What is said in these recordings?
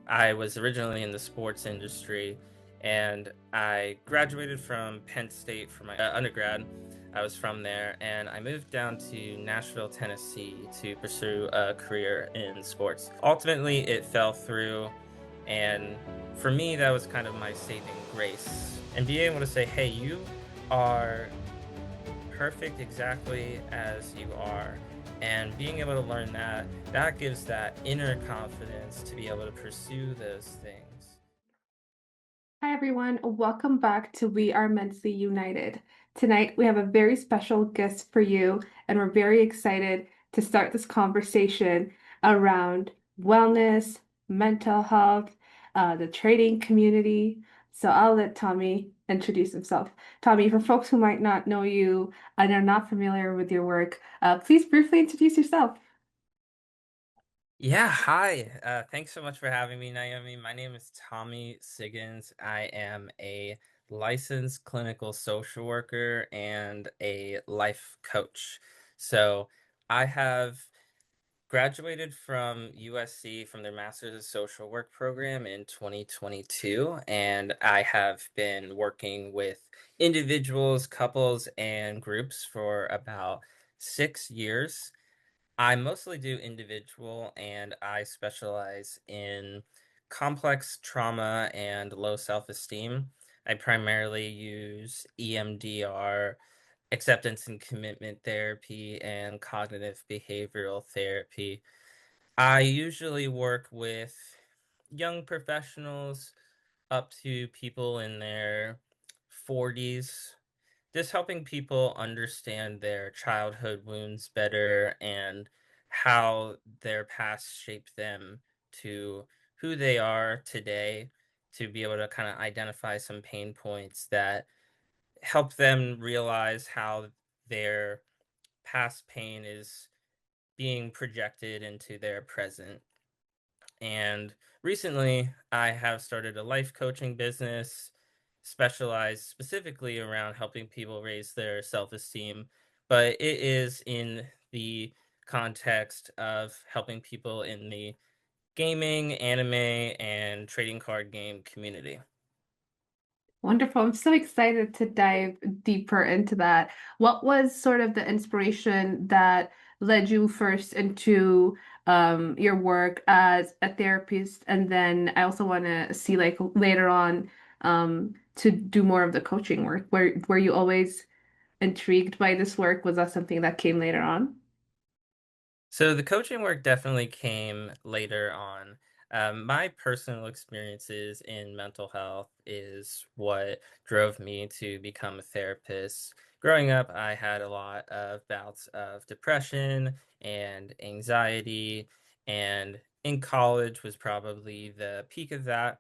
I was originally in the sports industry and I graduated from Penn State for my undergrad. I was from there and I moved down to Nashville, Tennessee to pursue a career in sports. Ultimately, it fell through. And for me, that was kind of my saving grace. And being able to say, hey, you are perfect exactly as you are. And being able to learn that, that gives that inner confidence to be able to pursue those things. Hi, everyone. Welcome back to We Are Mentally United. Tonight, we have a very special guest for you, and we're very excited to start this conversation around wellness, mental health, the trading community. So I'll let Tommy introduce himself. Tommy, for folks who might not know you and are not familiar with your work, please briefly introduce yourself. Yeah, hi. Thanks so much for having me, Naomi. My name is Tommy Siggins. I am a licensed clinical social worker and a life coach. So I have graduated from USC from their Masters of Social Work program in 2022, and I have been working with individuals, couples, and groups for about 6 years. I mostly do individual, and I specialize in complex trauma and low self-esteem. I primarily use EMDR, acceptance and commitment therapy, and cognitive behavioral therapy. I usually work with young professionals up to people in their 40s, just helping people understand their childhood wounds better and how their past shaped them to who they are today, to be able to kind of identify some pain points that help them realize how their past pain is being projected into their present. And recently, I have started a life coaching business specialized specifically around helping people raise their self esteem, but it is in the context of helping people in the gaming, anime, and trading card game community. Wonderful. I'm so excited to dive deeper into that. What was sort of the inspiration that led you first into your work as a therapist? And then I also want to see like later on to do more of the coaching work. Were you always intrigued by this work? Was that something that came later on? So the coaching work definitely came later on. My personal experiences in mental health is what drove me to become a therapist. Growing up, I had a lot of bouts of depression and anxiety, and in college was probably the peak of that.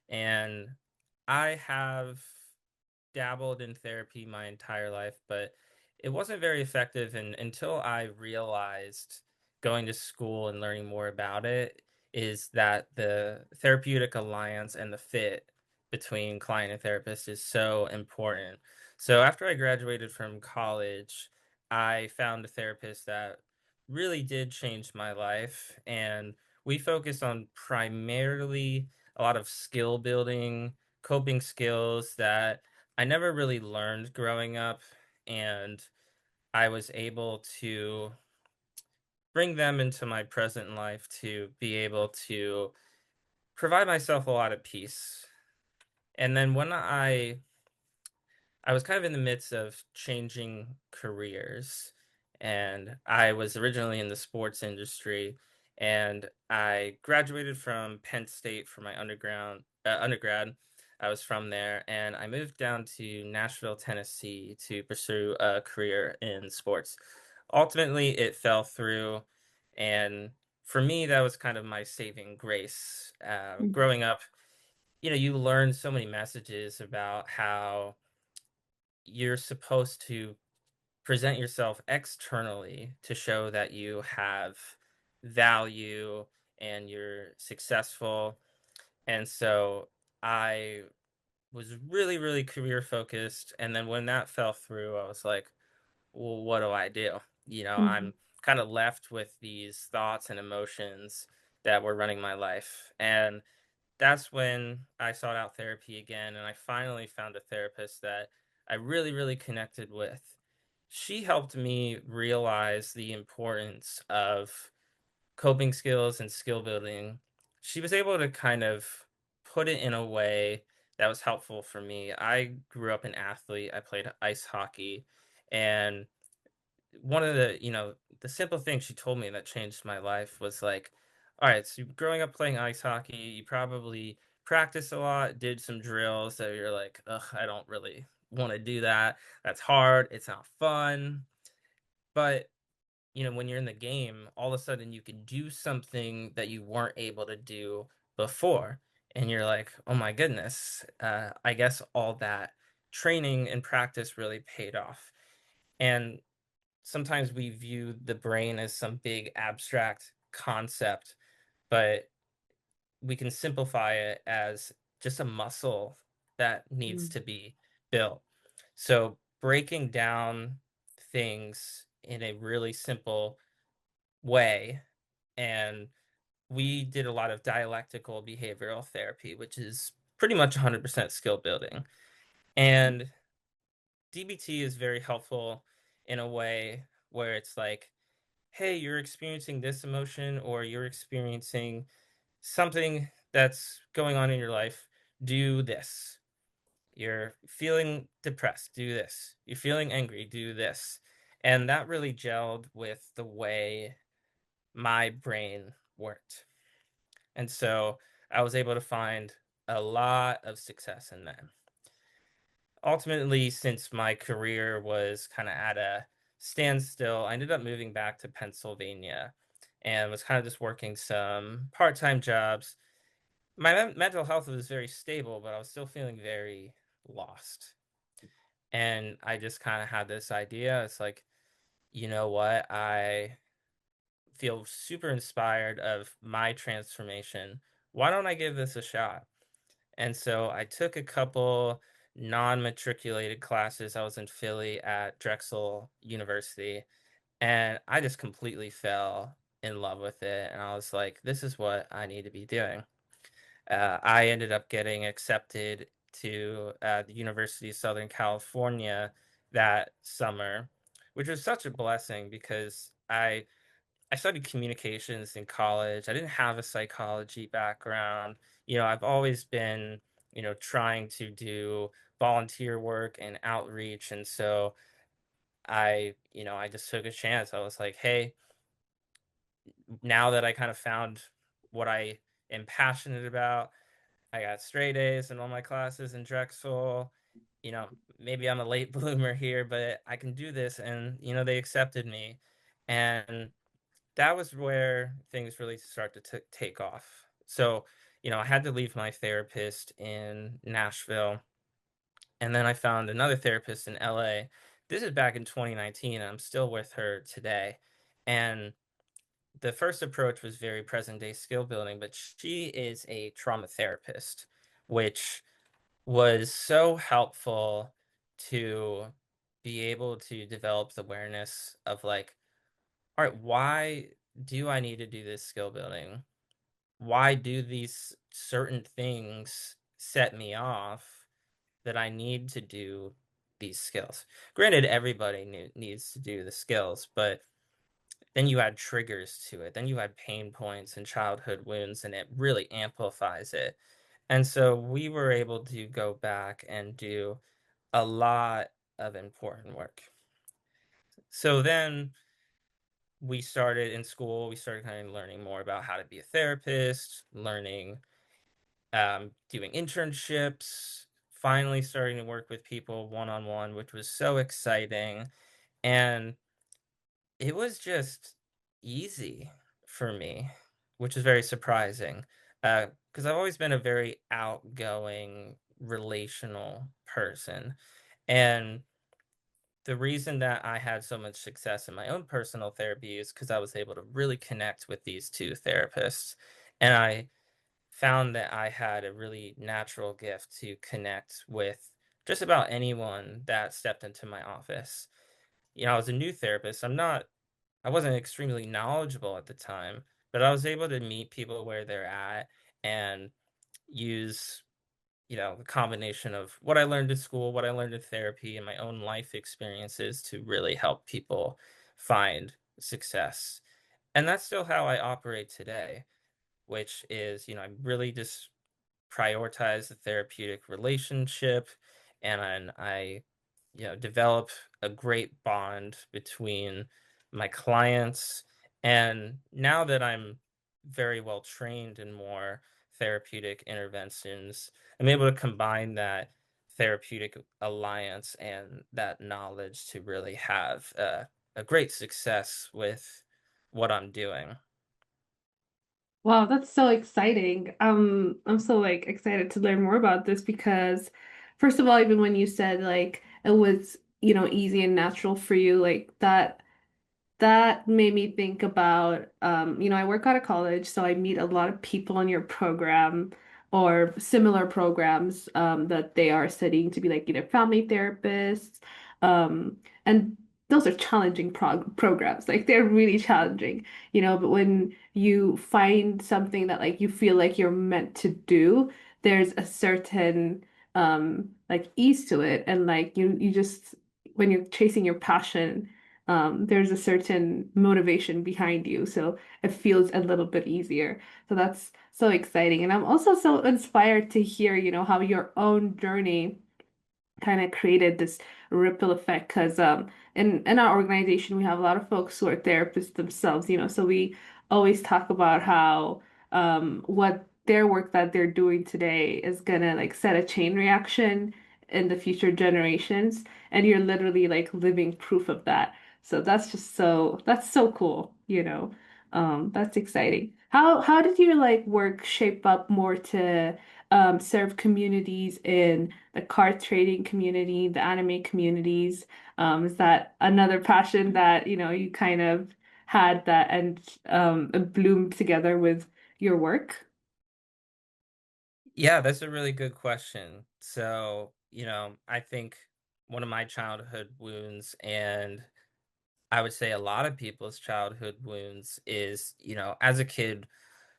And I have dabbled in therapy my entire life, but it wasn't very effective. And until I realized going to school and learning more about it is that the therapeutic alliance and the fit between client and therapist is so important. So after I graduated from college, I found a therapist that really did change my life. And we focused on primarily a lot of skill building, coping skills that I never really learned growing up, and I was able to bring them into my present life to be able to provide myself a lot of peace. And then when I was kind of in the midst of changing careers, and I was originally in the sports industry, and I graduated from Penn State for my undergrad. I was from there, and I moved down to Nashville, Tennessee to pursue a career in sports. Ultimately, it fell through, and for me, that was kind of my saving grace. Growing up, you learn so many messages about how you're supposed to present yourself externally to show that you have value and you're successful. And so I was really, really career focused. And then when that fell through, I was like, well, what do I do? Mhm. I'm kind of left with these thoughts and emotions that were running my life. And that's when I sought out therapy again, and I finally found a therapist that I really, really connected with. She helped me realize the importance of coping skills and skill building. She was able to kind of put it in a way that was helpful for me. I grew up an athlete. I played ice hockey, and one of the simple things she told me that changed my life was like, all right, so growing up playing ice hockey, you probably practiced a lot, did some drills that you're like, ugh, I don't really want to do that. That's hard. It's not fun. But when you're in the game, all of a sudden you can do something that you weren't able to do before. And you're like, oh my goodness, I guess all that training and practice really paid off. And sometimes we view the brain as some big abstract concept, but we can simplify it as just a muscle that needs Mm, to be built. So breaking down things in a really simple way, and we did a lot of dialectical behavioral therapy, which is pretty much 100% skill building. And DBT is very helpful in a way where it's like, hey, you're experiencing this emotion or you're experiencing something that's going on in your life, do this. You're feeling depressed, do this. You're feeling angry, do this. And that really gelled with the way my brain worked. And so I was able to find a lot of success in that. Ultimately, since my career was kind of at a standstill, I ended up moving back to Pennsylvania and was kind of just working some part-time jobs. My mental health was very stable, but I was still feeling very lost. And I just kind of had this idea. It's like, you know what? I feel super inspired of my transformation. Why don't I give this a shot? And so I took a couple non-matriculated classes. I was in Philly at Drexel University, and I just completely fell in love with it. And I was like, this is what I need to be doing. I ended up getting accepted to the University of Southern California that summer, which was such a blessing because I studied communications in college. I didn't have a psychology background. I've always been, trying to do volunteer work and outreach. And so I just took a chance. I was like, hey, now that I kind of found what I am passionate about, I got straight A's in all my classes in Drexel. Maybe I'm a late bloomer here, but I can do this. And, they accepted me. And that was where things really start to take off. So, I had to leave my therapist in Nashville, and then I found another therapist in LA. This is back in 2019, and I'm still with her today. And the first approach was very present day skill building, but she is a trauma therapist, which was so helpful to be able to develop the awareness of like, all right, why do I need to do this skill building? Why do these certain things set me off that I need to do these skills? Granted, everybody needs to do the skills, but then you add triggers to it. Then you add pain points and childhood wounds, and it really amplifies it. And so we were able to go back and do a lot of important work. So then we started kind of learning more about how to be a therapist, learning, doing internships, finally starting to work with people one on one, which was so exciting. And it was just easy for me, which is very surprising. Because I've always been a very outgoing, relational person. And the reason that I had so much success in my own personal therapy is because I was able to really connect with these two therapists. And I found that I had a really natural gift to connect with just about anyone that stepped into my office. I was a new therapist. I wasn't extremely knowledgeable at the time, but I was able to meet people where they're at and use, the combination of what I learned in school, what I learned in therapy, and my own life experiences to really help people find success. And that's still how I operate today, which is, I really just prioritize the therapeutic relationship, and then I, develop a great bond between my clients. And now that I'm very well trained in more therapeutic interventions, I'm able to combine that therapeutic alliance and that knowledge to really have a great success with what I'm doing. Wow, that's so exciting. I'm so like excited to learn more about this because first of all, even when you said like it was, easy and natural for you, like that made me think about, I work out of college, so I meet a lot of people in your program or similar programs that they are studying to be like either family therapists. And those are challenging programs. Like they're really challenging, but when you find something that like you feel like you're meant to do, there's a certain like ease to it. And like you just when you're chasing your passion there's a certain motivation behind you. So it feels a little bit easier. So that's so exciting. And I'm also so inspired to hear, how your own journey kind of created this ripple effect because in our organization we have a lot of folks who are therapists themselves, so we always talk about how what their work that they're doing today is gonna like set a chain reaction in the future generations, and you're literally like living proof of that. So that's so cool, that's exciting. How did your like work shape up more to serve communities in the card trading community, the anime communities? Is that another passion that, you kind of had that and it bloomed together with your work? Yeah, that's a really good question. So, I think one of my childhood wounds, and I would say a lot of people's childhood wounds, is, as a kid,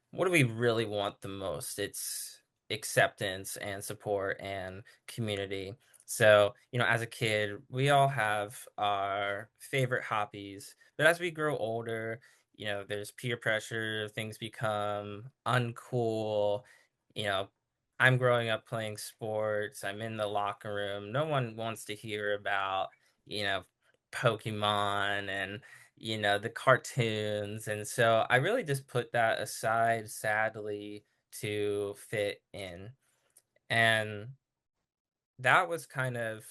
what do we really want the most? It's acceptance and support and community. So, as a kid, we all have our favorite hobbies, but as we grow older, there's peer pressure, things become uncool. You know, I'm growing up playing sports, I'm in the locker room. No one wants to hear about, you know, Pokemon and the cartoons. And so I really just put that aside, sadly, to fit in. And that was kind of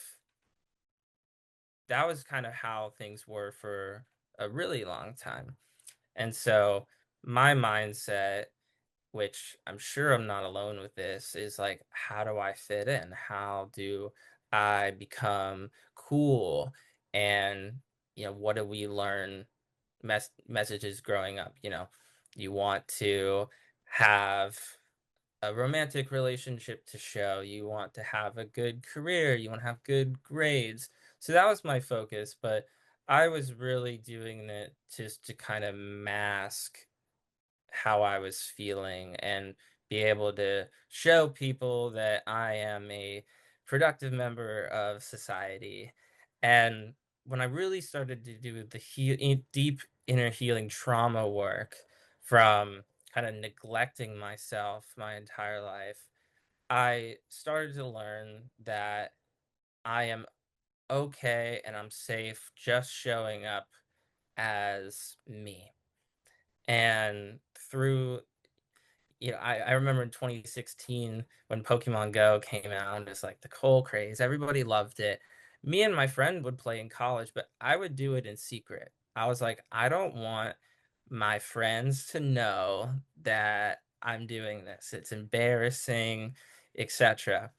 how things were for a really long time. And so my mindset, which I'm sure I'm not alone with this, is like, how do I fit in? How do I become cool? And, what do we learn messages growing up? You want to have a romantic relationship to show, you want to have a good career, you want to have good grades. So that was my focus, but I was really doing it just to kind of mask how I was feeling and be able to show people that I am a productive member of society. And when I really started to do the deep inner healing trauma work from kind of neglecting myself my entire life, I started to learn that I am okay and I'm safe just showing up as me. And through I remember in 2016 when Pokemon Go came out, it's like the whole craze. Everybody loved it. Me and my friend would play in college, but I would do it in secret. I was like, I don't want my friends to know that I'm doing this. It's embarrassing, etc.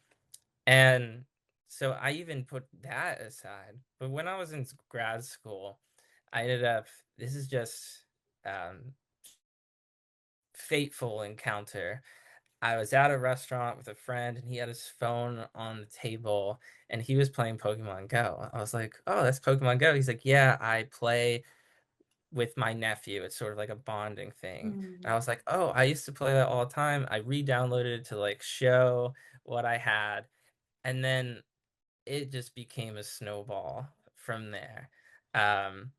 And so I even put that aside. But when I was in grad school, I ended up, this is just um, fateful encounter. I was at a restaurant with a friend and he had his phone on the table and he was playing Pokemon Go. I was like, "Oh, that's Pokemon Go." He's like, "Yeah, I play with my nephew. It's sort of like a bonding thing. And Mm. I was like, "Oh, I used to play that all the time." I re-downloaded it to like show what I had, and then it just became a snowball from there. Um,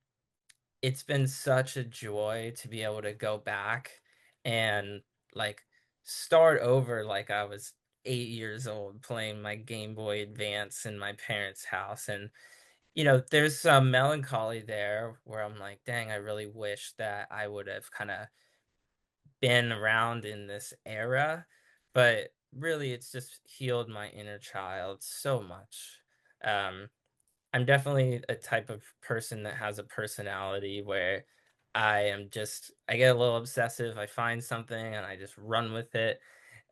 it's been such a joy to be able to go back and like start over like I was 8 years old playing my Game Boy Advance in my parents' house. And, there's some melancholy there where I'm like, dang, I really wish that I would have kind of been around in this era. But really, it's just healed my inner child so much. Um, I'm definitely a type of person that has a personality where I get a little obsessive. I find something and I just run with it.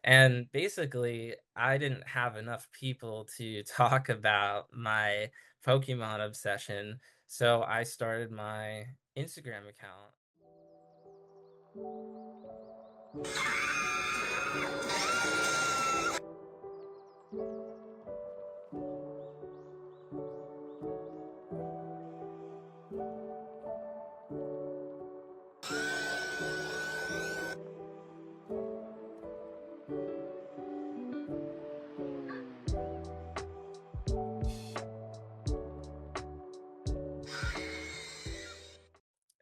And basically, I didn't have enough people to talk about my Pokemon obsession. So I started my Instagram account.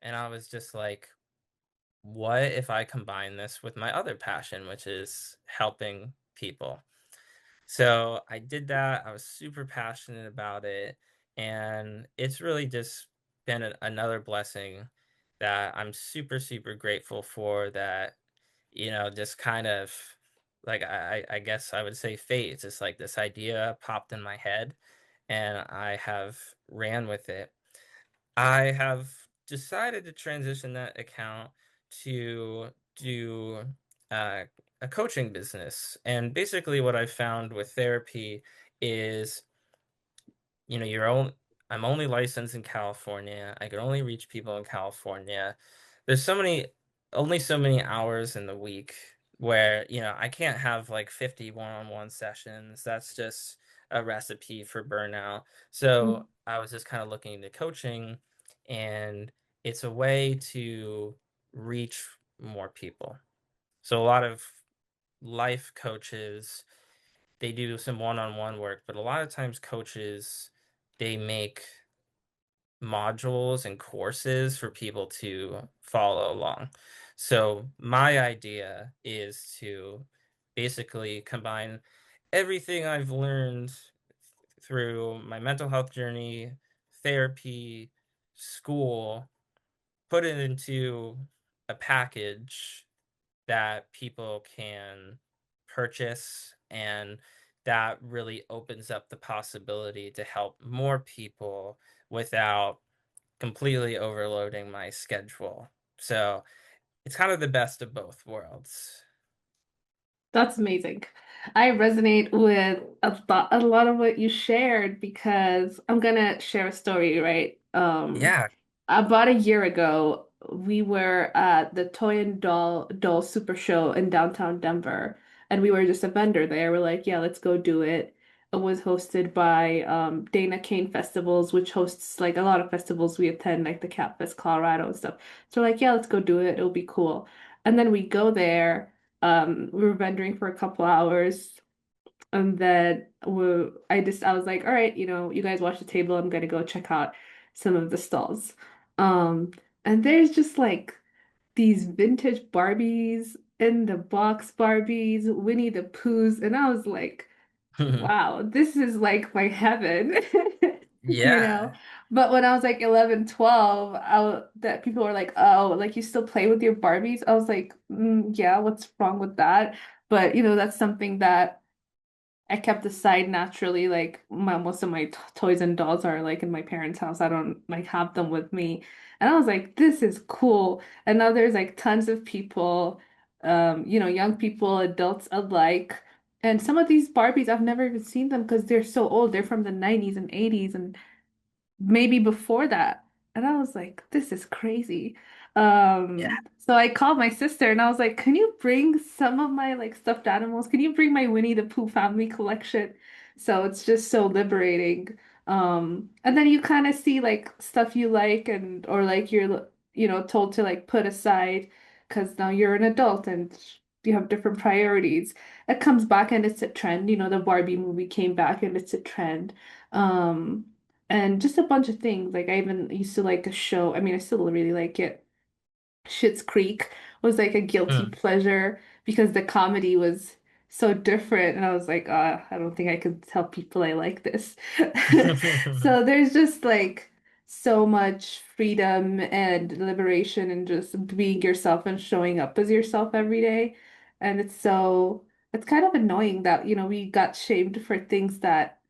And I was just like, what if I combine this with my other passion, which is helping people? So I did that. I was super passionate about it. And it's really just been another blessing that I'm super, super grateful for that, just kind of like I guess I would say fate. It's just like this idea popped in my head and I have ran with it. I have decided to transition that account to do uh, a coaching business. And basically, what I found with therapy is, you're only I'm only licensed in California. I can only reach people in California. There's only so many hours in the week where, I can't have like 50 one-on-one sessions. That's just a recipe for burnout. So I was just kind of looking into coaching, and it's a way to reach more people. So a lot of life coaches, they do some one-on-one work, but a lot of times coaches, they make modules and courses for people to follow along. So my idea is to basically combine everything I've learned through my mental health journey, therapy, school, put it into a package that people can purchase, and that really opens up the possibility to help more people without completely overloading my schedule. So it's kind of the best of both worlds. That's amazing. I resonate with a lot of what you shared because I'm gonna share a story, right? Yeah. About a year ago, we were at the Toy and Doll Super Show in downtown Denver, and we were just a vendor there. We're like, yeah, let's go do it. It was hosted by Dana Kane Festivals, which hosts like a lot of festivals we attend, like the Cat Fest Colorado and stuff. So we're like, yeah, let's go do it. It'll be cool. And then we go there. We were vendoring for a couple hours. And then I was like, all right, you guys watch the table. I'm gonna go check out some of the stalls. Um, and there's just like these vintage Barbies in the box Barbies, Winnie the Poohs, and I was like, wow, this is like my heaven. You know. Yeah. But when I was like 11, 12, that people were like, "Oh, like you still play with your Barbies?" I was like, "Yeah, what's wrong with that?" But that's something that I kept aside naturally. Like most of my toys and dolls are like in my parents' house. I don't like have them with me. And I was like, this is cool. And now there's like tons of people, young people, adults alike. And some of these Barbies, I've never even seen them because they're so old. They're from the 90s and 80s. And maybe before that. And I was like, this is crazy. Yeah. So I called my sister and I was like, can you bring some of my like stuffed animals? Can you bring my Winnie the Pooh family collection? So it's just so liberating. And then you kind of see like stuff you like and or like told to like put aside because now you're an adult and you have different priorities. It comes back and it's a trend. The Barbie movie came back and it's a trend. Um, and just a bunch of things. Like I even used to like a show. I mean, I still really like it. Schitt's Creek was like a guilty Mm. pleasure because the comedy was so different. And I was like, I don't think I could tell people I like this. So there's just like so much freedom and liberation and just being yourself and showing up as yourself every day. And it's kind of annoying that, we got shamed for things that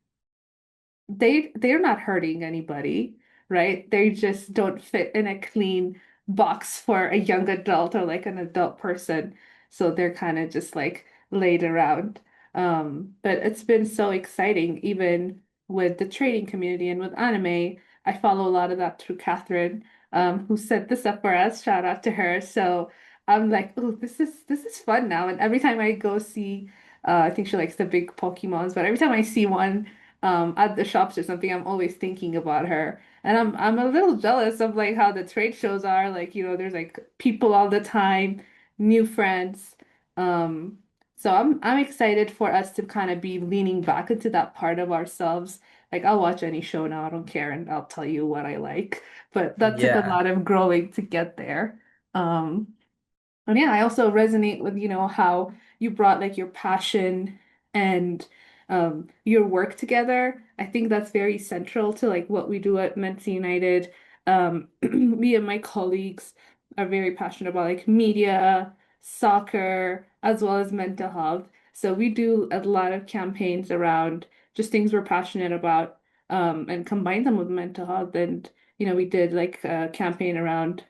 they're not hurting anybody, right? They just don't fit in a clean box for a young adult or like an adult person. So they're kind of just like laid around. But it's been so exciting, even with the trading community and with anime. I follow a lot of that through Catherine, who set this up for us. Shout out to her. So I'm like, oh, this is fun now. And every time I go see, I think she likes the big Pokemons, but every time I see one at the shops or something, I'm always thinking about her. And I'm a little jealous of like how the trade shows are. Like, there's like people all the time, new friends. Um, so I'm excited for us to kind of be leaning back into that part of ourselves. Like I'll watch any show now, I don't care, and I'll tell you what I like. But that took a Yeah. lot of growing to get there. Um, and yeah, I also resonate with, how you brought like your passion and your work together. I think that's very central to like what we do at Men's United. Me and my colleagues are very passionate about like media, soccer, as well as mental health. So we do a lot of campaigns around just things we're passionate about, and combine them with mental health. And, we did like a campaign around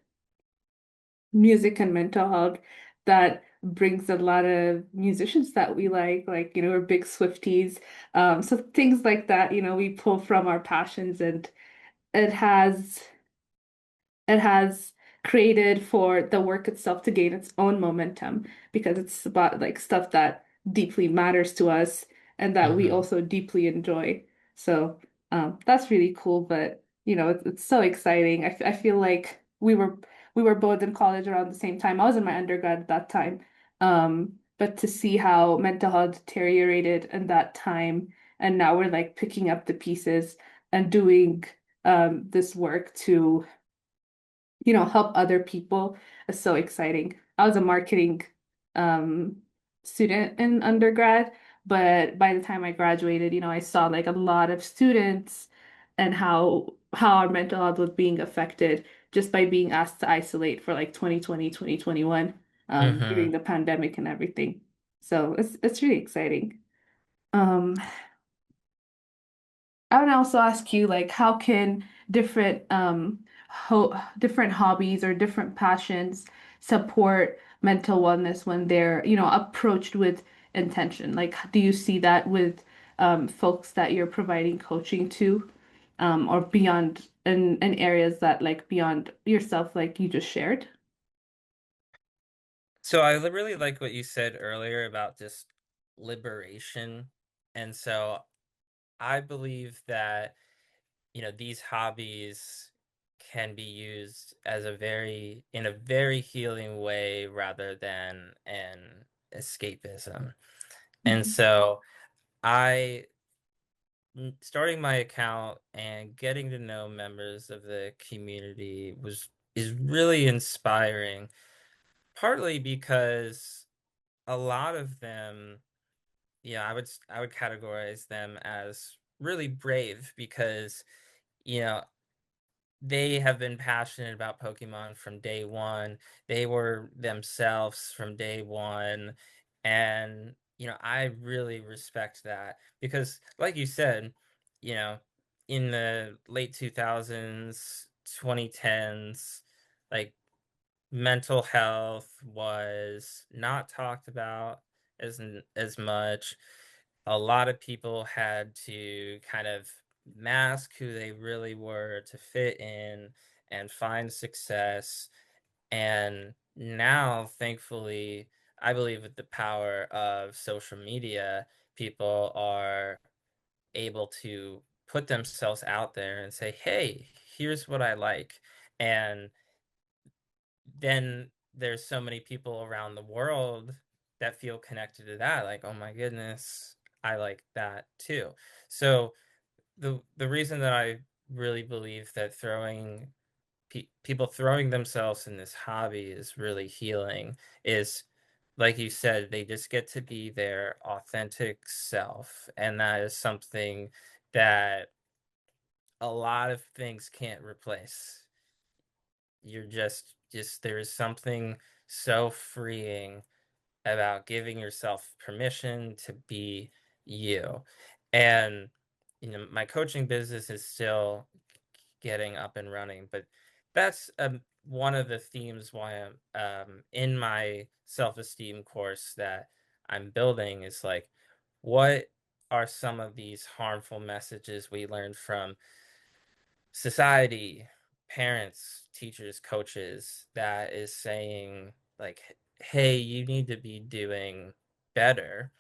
music and mental health that brings a lot of musicians that we like, we're big Swifties. So things like that, we pull from our passions and it has it has created for the work itself to gain its own momentum because it's about like stuff that deeply matters to us and that we Hmm. also deeply enjoy. So that's really cool, but it's so exciting. I feel like we were both in college around the same time. I was in my undergrad at that time. But to see how mental health deteriorated in that time, and now we're like picking up the pieces and doing this work to help other people is so exciting. I was a marketing um, student in undergrad, but by the time I graduated, I saw like a lot of students and how our mental health was being affected just by being asked to isolate for like 2020, 2021, during Hmm. the pandemic and everything. So it's really exciting. Um, I would also ask you, like, how can different hobbies or different passions support mental wellness when they're, approached with intention? Like, do you see that with folks that you're providing coaching to, or beyond in areas that like beyond yourself, like you just shared? So really like what you said earlier about just liberation. And so I believe that, these hobbies can be used as in a very healing way rather than an escapism. And Mhm. so I starting my account and getting to know members of the community is really inspiring, partly because a lot of them, yeah, I would categorize them as really brave because, you know, they have been passionate about Pokemon from day one. They were themselves from day one. And, I really respect that because, like you said, you know, in the late 2000s, 2010s, like mental health was not talked about as much. A lot of people had to kind of mask who they really were to fit in and find success. And now, thankfully, I believe with the power of social media, people are able to put themselves out there and say, hey, here's what I like. And then there's so many people around the world that feel connected to that, like, "Oh my goodness, I like that too." So, the reason that I really believe that people throwing themselves in this hobby is really healing is, like you said, they just get to be their authentic self, and that is something that a lot of things can't replace. You're just there is something so freeing about giving yourself permission to be you. And my coaching business is still getting up and running, but that's one of the themes why I'm in my self-esteem course that I'm building is like, what are some of these harmful messages we learned from society, parents, teachers, coaches that is saying like, hey, you need to be doing better.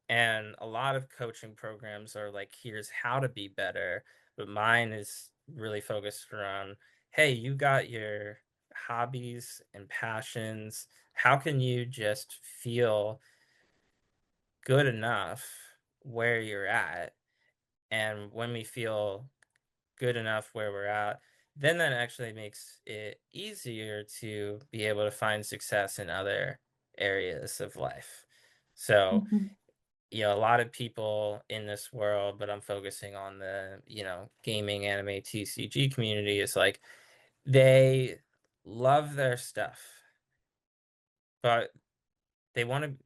And a lot of coaching programs are like, here's how to be better. But mine is really focused around, hey, you got your hobbies and passions. How can you just feel good enough where you're at? And when we feel good enough where we're at, then that actually makes it easier to be able to find success in other areas of life. So, Mhm. a lot of people in this world, but I'm focusing on the, gaming anime TCG community is like they love their stuff, but they want to,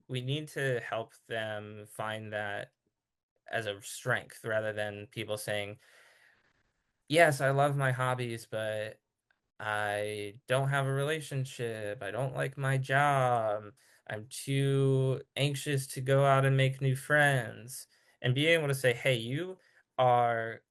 we need to help them find that as a strength rather than people saying, yes, I love my hobbies, but I don't have a relationship. I don't like my job. I'm too anxious to go out and make new friends. And being able to say, hey, you are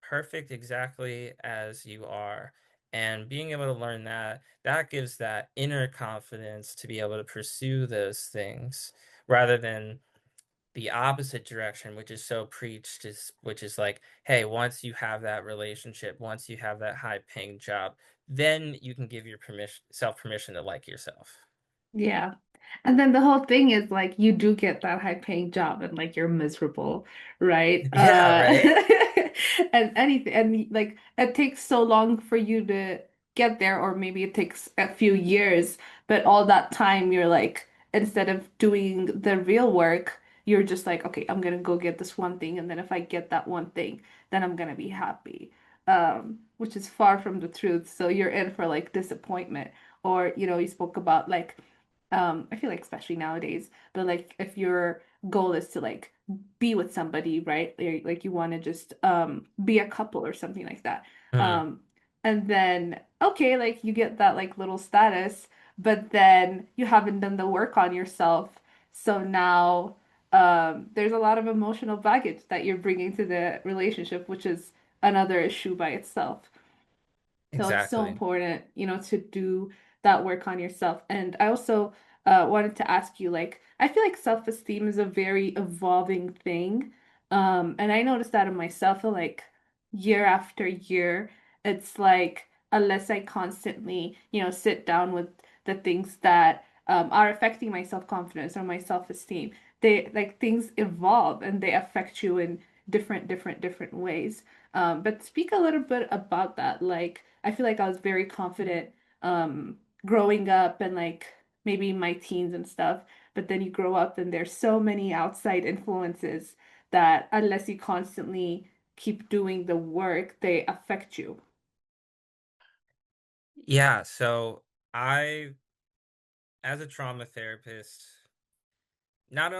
perfect exactly as you are. And being able to learn that, that gives that inner confidence to be able to pursue those things rather than the opposite direction, which is so preached, is which is like, hey, once you have that relationship, once you have that high paying job, then you can give your permission to like yourself. Yeah. And then the whole thing is like you do get that high paying job and like you're miserable, right? Yeah, right? And anything and like it takes so long for you to get there, or maybe it takes a few years, but all that time you're like, instead of doing the real work, you're just like, okay, I'm gonna go get this one thing, and then if I get that one thing, then I'm gonna be happy. Which is far from the truth. So you're in for like disappointment. Or, you spoke about like I feel like especially nowadays, but like if your goal is to like be with somebody, right? Like you want to just be a couple or something like that. Hmm. Um and then okay, like you get that like little status, but then you haven't done the work on yourself. So now there's a lot of emotional baggage that you're bringing to the relationship, which is another issue by itself. So it's so Exactly. important, to do that work on yourself. And I also wanted to ask you, like, I feel like self-esteem is a very evolving thing. And I noticed that in myself, like year after year, it's like unless I constantly, sit down with the things that are affecting my self-confidence or my self-esteem, they like things evolve and they affect you in different ways. But speak a little bit about that. Like, I feel like I was very confident growing up and like maybe my teens and stuff. But then you grow up and there's so many outside influences that unless you constantly keep doing the work, they affect you. Yeah. So I, as a trauma therapist, not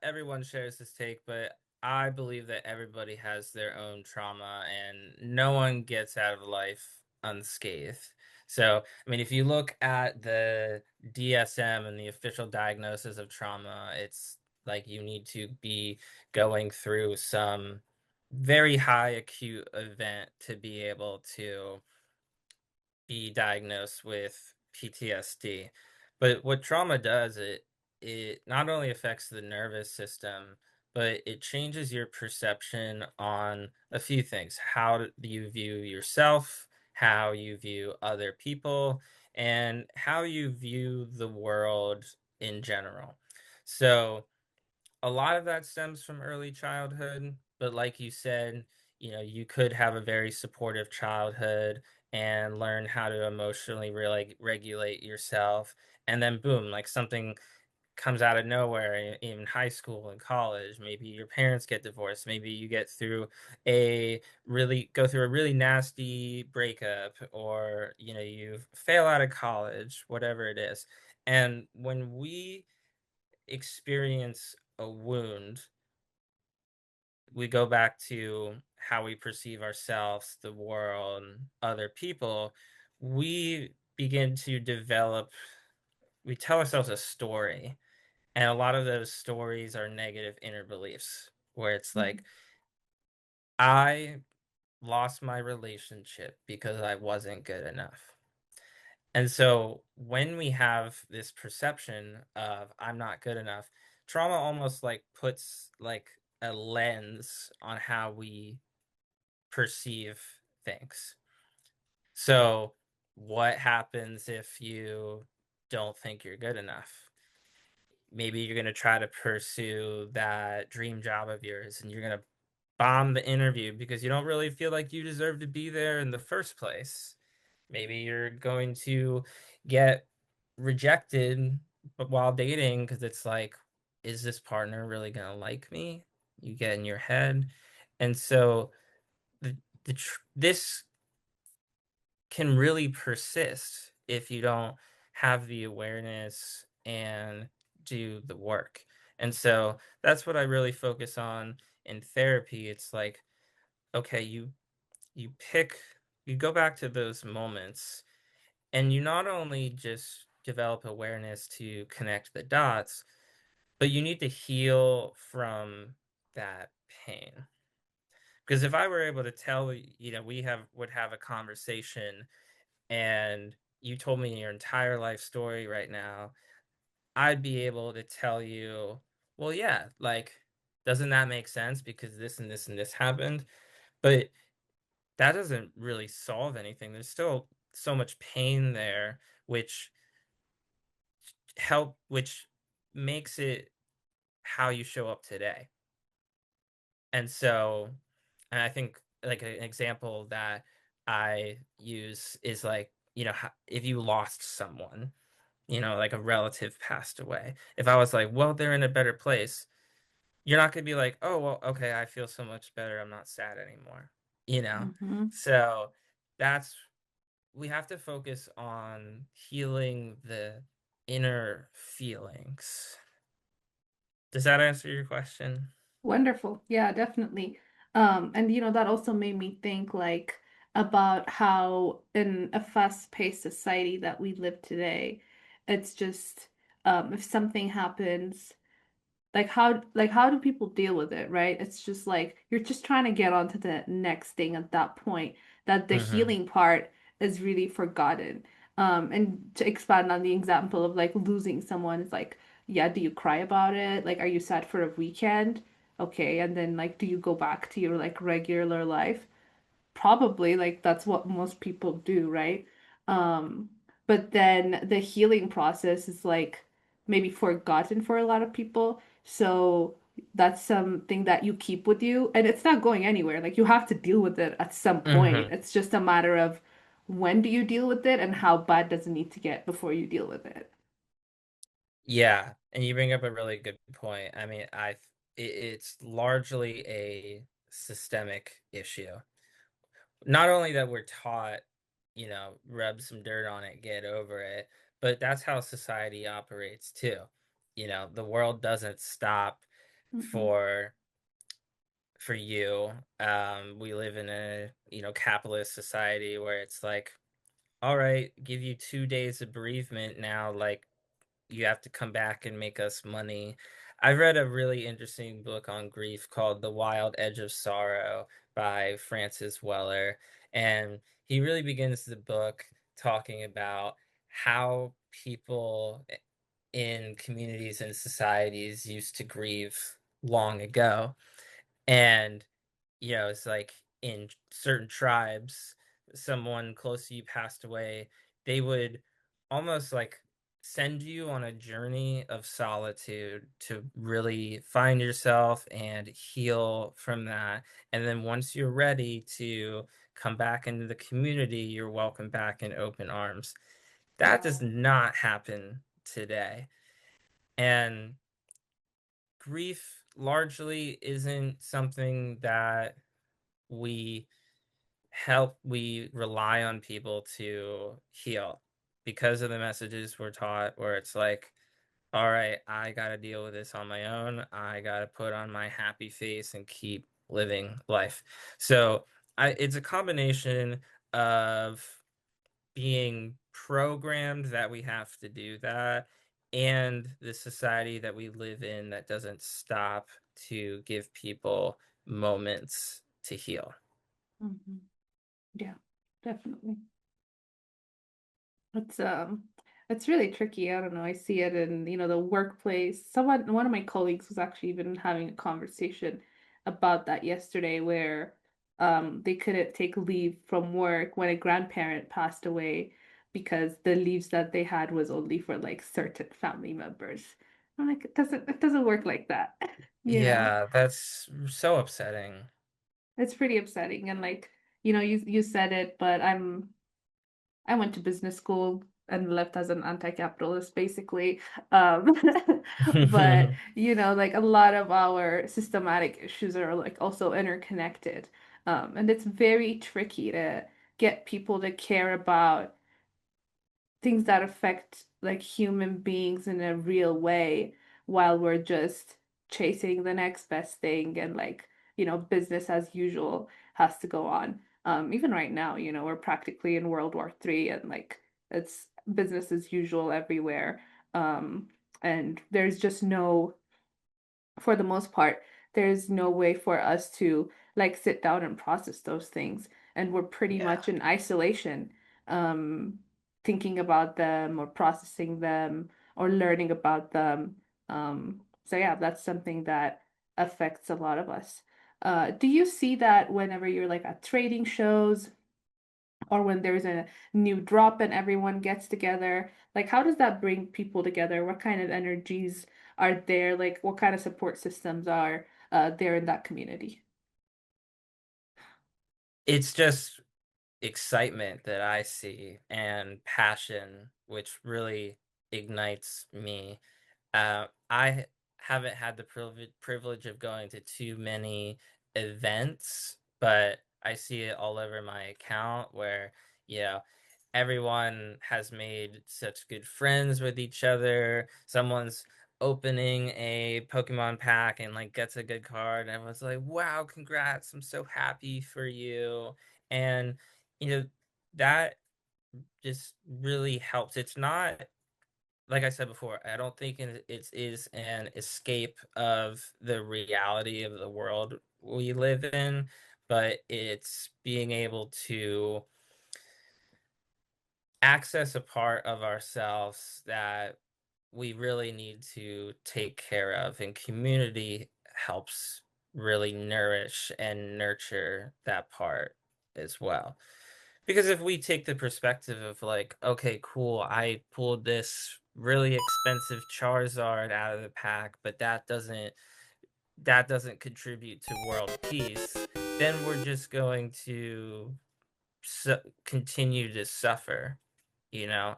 everyone shares this take, but I believe that everybody has their own trauma and no one gets out of life unscathed. So, I mean, if you look at the DSM and the official diagnosis of trauma, it's like you need to be going through some very high acute event to be able to be diagnosed with PTSD. But what trauma does, it not only affects the nervous system, but it changes your perception on a few things. How do you view yourself? how you view other people, and how you view the world in general. So, a lot of that stems from early childhood, but like you said, you could have a very supportive childhood and learn how to emotionally really regulate yourself. And then boom, like something comes out of nowhere in high school and college. Maybe your parents get divorced. Maybe you go through a really nasty breakup, or you fail out of college, whatever it is. And when we experience a wound, we go back to how we perceive ourselves, the world, and other people. We begin to develop, we tell ourselves a story. And a lot of those stories are negative inner beliefs, where it's Mhm. like, I lost my relationship because I wasn't good enough. And so when we have this perception of I'm not good enough, trauma almost like puts like a lens on how we perceive things. So what happens if you don't think you're good enough? Maybe you're going to try to pursue that dream job of yours, and you're going to bomb the interview because you don't really feel like you deserve to be there in the first place. Maybe you're going to get rejected while dating because it's like, is this partner really going to like me? You get in your head. And so this can really persist if you don't have the awareness and do the work. And so that's what I really focus on in therapy. It's like, okay, you pick you go back to those moments, and you not only just develop awareness to connect the dots, but you need to heal from that pain. Because if I were able to tell, we would have a conversation, and you told me your entire life story right now, I'd be able to tell you, well, yeah, like, doesn't that make sense because this and this and this happened? But that doesn't really solve anything. There's still so much pain there, which makes it how you show up today. And so, and I think like an example that I use is like, if you lost someone, like a relative passed away. If I was like, well, they're in a better place, you're not gonna be like, oh, well, okay, I feel so much better. I'm not sad anymore. You know? Mhm. So that's we have to focus on healing the inner feelings. Does that answer your question? Wonderful. Yeah, definitely. And that also made me think like about how in a fast-paced society that we live today, it's just if something happens, like how do people deal with it, right? It's just like you're just trying to get on to the next thing at that point, that the Mhm. healing part is really forgotten. And to expand on the example of like losing someone, it's like, yeah, do you cry about it? Like, are you sad for a weekend? Okay, and then like do you go back to your like regular life? Probably, like that's what most people do, right? Um, but then the healing process is like maybe forgotten for a lot of people. So that's something that you keep with you, and it's not going anywhere. Like you have to deal with it at some point. Mhm. It's just a matter of when do you deal with it and how bad does it need to get before you deal with it. Yeah, and you bring up a really good point. I mean, it's largely a systemic issue. Not only that we're taught, rub some dirt on it, get over it, but that's how society operates too. The world doesn't stop Mm-mm. for you. We live in a, capitalist society where it's like, all right, give you 2 days of bereavement now, like you have to come back and make us money. I read a really interesting book on grief called The Wild Edge of Sorrow by Francis Weller. And he really begins the book talking about how people in communities and societies used to grieve long ago. And, it's like in certain tribes, someone close to you passed away, they would almost like send you on a journey of solitude to really find yourself and heal from that. And then once you're ready to come back into the community, you're welcome back in open arms. That does Wow. not happen today. And grief largely isn't something that we we rely on people to heal because of the messages we're taught where it's like, all right, I got to deal with this on my own. I got to put on my happy face and keep living life. So it's a combination of being programmed that we have to do that and the society that we live in that doesn't stop to give people moments to heal. Hmm. Yeah, definitely. It's it's really tricky. I don't know. I see it in, the workplace. One of my colleagues was actually even having a conversation about that yesterday where they couldn't take leave from work when a grandparent passed away because the leaves that they had was only for like certain family members. I'm like, it doesn't work like that. You know? Yeah, that's so upsetting. It's pretty upsetting. And like, you said it, but I went to business school and left as an anti-capitalist, basically. Um, but like a lot of our systematic issues are like also interconnected. And it's very tricky to get people to care about things that affect like human beings in a real way while we're just chasing the next best thing and like, business as usual has to go on. Even right now, we're practically in World War III and like it's business as usual everywhere. And there's just no for the most part, there's no way for us to like sit down and process those things. And we're pretty Yeah. much in isolation, um, thinking about them or processing them or learning about them. So yeah, that's something that affects a lot of us. Do you see that whenever you're like at trading shows or when there's a new drop and everyone gets together? Like, how does that bring people together? What kind of energies are there? Like, what kind of support systems are there in that community? It's just excitement that I see and passion, which really ignites me. I haven't had the privilege of going to too many events, but I see it all over my account where, you know, everyone has made such good friends with each other. Someone's opening a Pokemon pack and like gets a good card, and everyone's like, "Wow, congrats! I'm so happy for you." And you know that just really helps. It's not like I said before, I don't think it is an escape of the reality of the world we live in, but it's being able to access a part of ourselves that we really need to take care of, and community helps really nourish and nurture that part as well. Because if we take the perspective of like, okay, cool, I pulled this really expensive Charizard out of the pack, but that doesn't contribute to world peace, then we're just going to continue to suffer.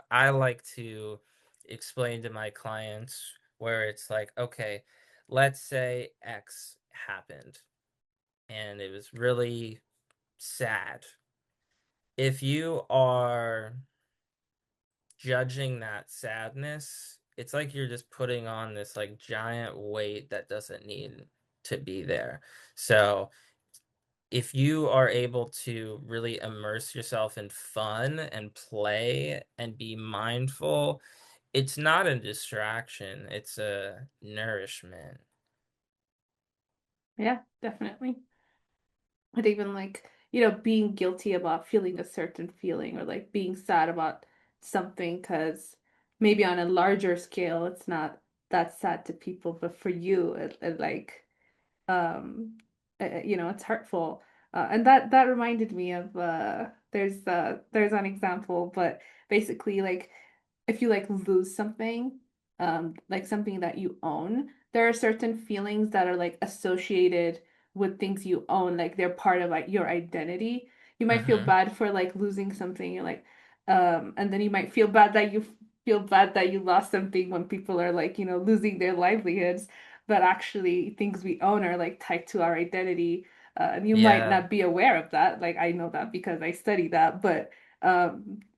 I like to explain to my clients where it's like, okay, let's say X happened and it was really sad. If you are judging that sadness, it's like you're just putting on this like giant weight that doesn't need to be there. So if you are able to really immerse yourself in fun and play and be mindful, it's not a distraction, it's a nourishment. Yeah, definitely. And even like, being guilty about feeling a certain feeling or like being sad about something because maybe on a larger scale, it's not that sad to people, but for you, it like um it's hurtful. And that reminded me of there's an example, but basically like if you like lose something, like something that you own, there are certain feelings that are like associated with things you own, like they're part of like your identity. You might feel Mhm. bad for like losing something, you're like, and then you might feel bad that you feel bad that you lost something when people are like, losing their livelihoods, but actually things we own are like tied to our identity. And you might Yeah. not be aware of that. Like I know that because I study that, but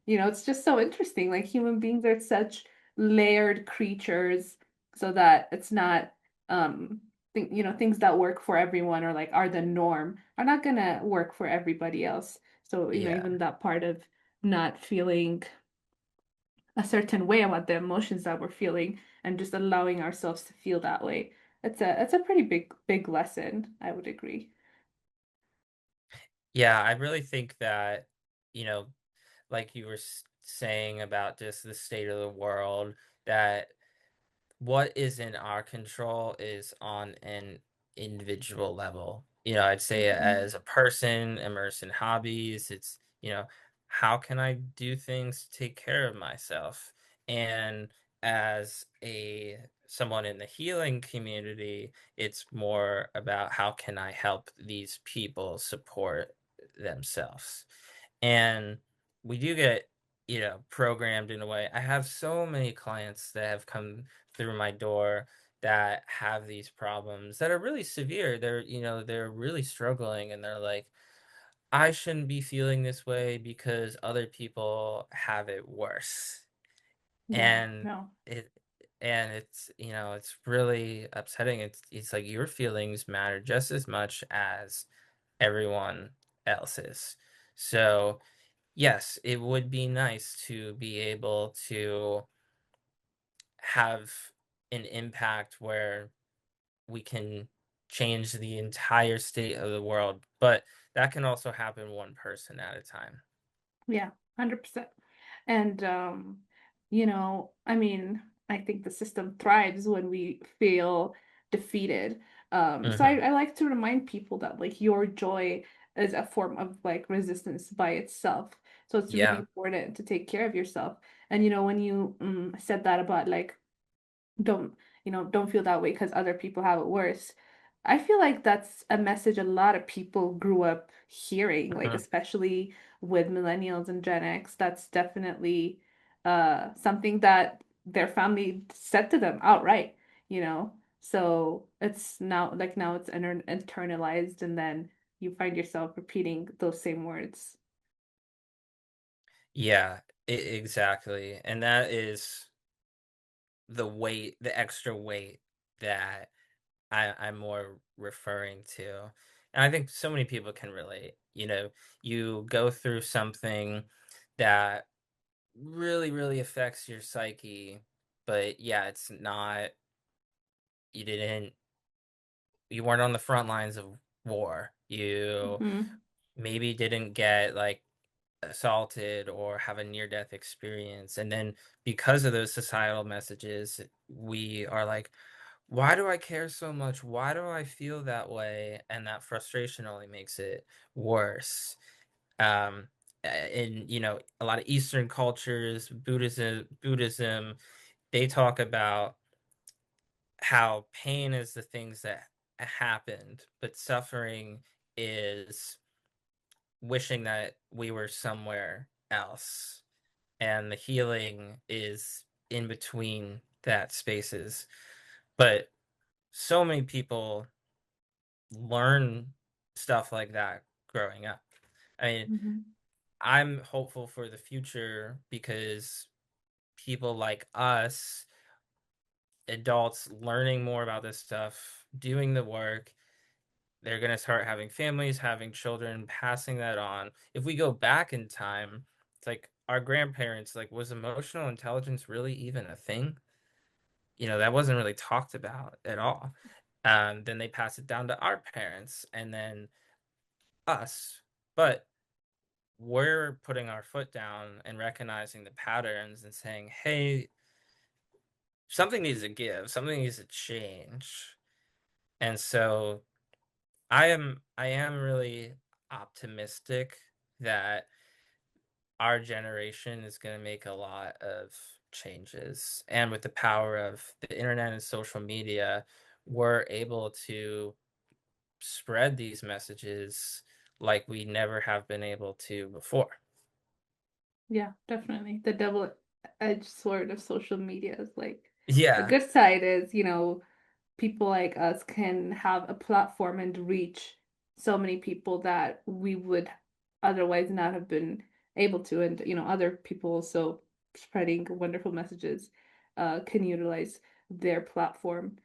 it's just so interesting. Like human beings are such layered creatures so that it's not things that work for everyone or like are the norm are not gonna work for everybody else. So, Yeah. even that part of not feeling a certain way about the emotions that we're feeling and just allowing ourselves to feel that way. It's a pretty big lesson, I would agree. Yeah, I really think that, you know, like you were saying about just the state of the world, that what is in our control is on an individual level. I'd say Mhm. as a person immersed in hobbies, how can I do things to take care of myself? And as a someone in the healing community, it's more about how can I help these people support themselves. And we do get, programmed in a way. I have so many clients that have come through my door that have these problems that are really severe. They're really struggling and they're like, I shouldn't be feeling this way because other people have it worse. Yeah, And no. it it's really upsetting. It's like your feelings matter just as much as everyone else's. So, yes, it would be nice to be able to have an impact where we can change the entire state of the world, but that can also happen one person at a time. Yeah, 100%. And I mean, I think the system thrives when we feel defeated. So I, Mhm. I like to remind people that like your joy is a form of like resistance by itself. So it's really Yeah. important to take care of yourself. And when you said that about like don't don't feel that way because other people have it worse. I feel like that's a message a lot of people grew up hearing, like Mhm. especially with millennials and Gen X. That's definitely something that their family said to them outright. So it's now it's internalized, and then you find yourself repeating those same words. Yeah, exactly, and that is the extra weight that I'm more referring to, and I think so many people can relate. You go through something that really, really affects your psyche, but yeah, it's not you didn't you weren't on the front lines of war. You Hmm. maybe didn't get, like, assaulted or have a near death experience, and then because of those societal messages, we are like, "Why do I care so much? Why do I feel that way?" And that frustration only makes it worse. In, a lot of Eastern cultures, Buddhism, they talk about how pain is the things that happened, but suffering is wishing that we were somewhere else. And the healing is in between that spaces. But so many people learn stuff like that growing up. I mean, Hmm. I'm hopeful for the future because people like us, adults learning more about this stuff, doing the work, they're gonna start having families, having children, passing that on. If we go back in time, it's like our grandparents, like, was emotional intelligence really even a thing? That wasn't really talked about at all. Then they pass it down to our parents and then us. But we're putting our foot down and recognizing the patterns and saying, hey, something needs to give, something needs to change. And so I am really optimistic that our generation is going to make a lot of changes. And with the power of the internet and social media, we're able to spread these messages like we never have been able to before. Yeah, definitely. The double-edged sword of social media is like the Yeah. good side is, people like us can have a platform and reach so many people that we would otherwise not have been able to. And, other people also spreading wonderful messages can utilize their platform.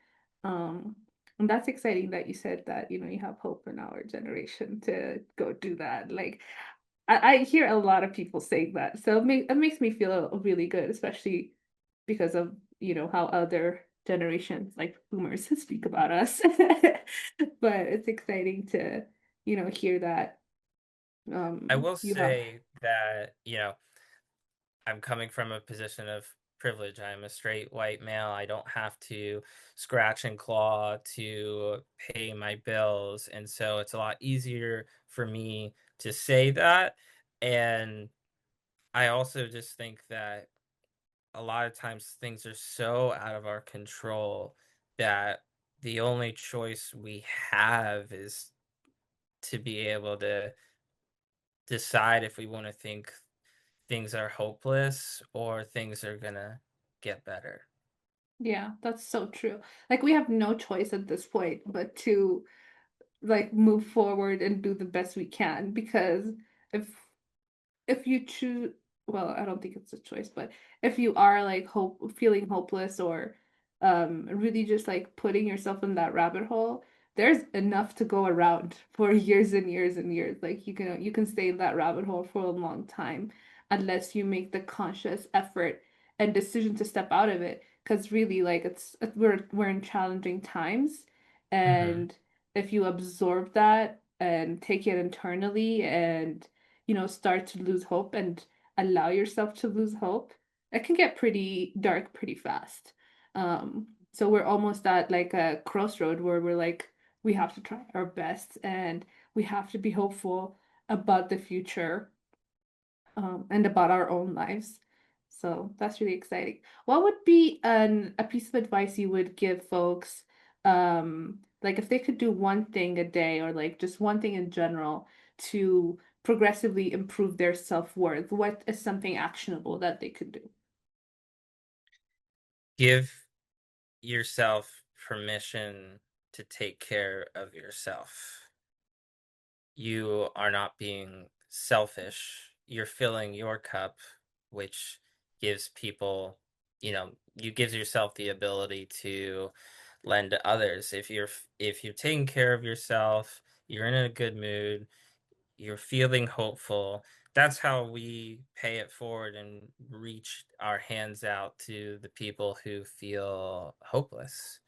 Um, and that's exciting that you said that, you have hope in our generation to go do that. Like, I hear a lot of people saying that. So it makes me feel really good, especially because of, how other generations like boomers speak about us. But it's exciting to, hear that I will you have. say that, I'm coming from a position of privilege. I'm a straight white male. I don't have to scratch and claw to pay my bills. And so it's a lot easier for me to say that. And I also just think that a lot of times things are so out of our control that the only choice we have is to be able to decide if we want to think things are hopeless or things are gonna get better. Yeah, that's so true. Like we have no choice at this point but to like move forward and do the best we can because if if you choose, well, I don't think it's a choice, but if you are like feeling hopeless or really just like putting yourself in that rabbit hole, there's enough to go around for years and years and years. Like you can stay in that rabbit hole for a long time unless you make the conscious effort and decision to step out of it. Because really, like we're in challenging times, Mhm. and if you absorb that and take it internally and start to lose hope and allow yourself to lose hope, it can get pretty dark pretty fast. So we're almost at like a crossroad where we're like, we have to try our best and we have to be hopeful about the future, and about our own lives. So that's really exciting. What would be a piece of advice you would give folks, like if they could do one thing a day or like just one thing in general to progressively improve their self-worth? What is something actionable that they could do? Give yourself permission to take care of yourself. You are not being selfish. You're filling your cup, which gives people, you gives yourself the ability to lend to others. If you're taking care of yourself, you're in a good mood, you're feeling hopeful. That's how we pay it forward and reach our hands out to the people who feel hopeless.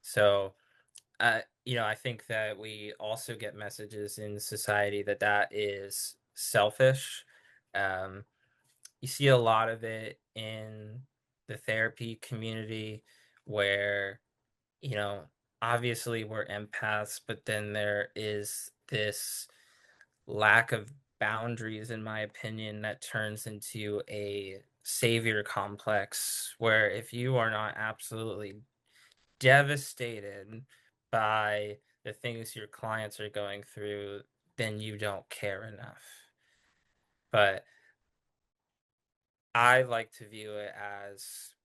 So, I think that we also get messages in society that that is selfish. Um, you see a lot of it in the therapy community where, you know, obviously we're empaths, but then there is this lack of boundaries, in my opinion, that turns into a savior complex where if you are not absolutely devastated by the things your clients are going through, then you don't care enough. But I like to view it as,